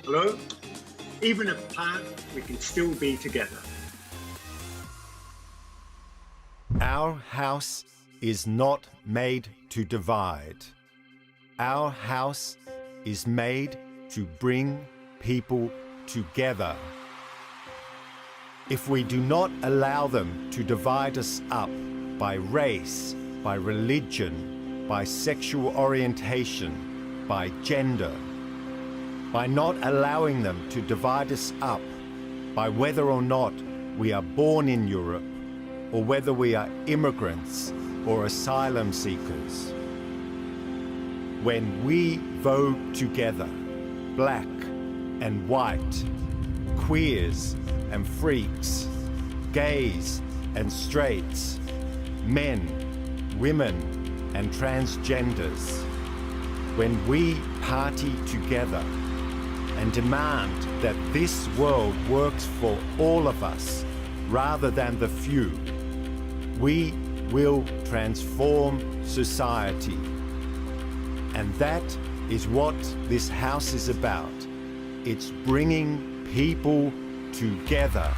Hello? Even apart, we can still be together. Our house is not made to divide. Our house is made to bring people together. If we do not allow them to divide us up by race, by religion, by sexual orientation, by gender, by not allowing them to divide us up by whether or not we are born in Europe or whether we are immigrants or asylum seekers. When we vote together, black and white, queers and freaks, gays and straights, men, women and transgenders, when we party together and demand that this world works for all of us rather than the few, we will transform society. And that is what this house is about. It's bringing people together.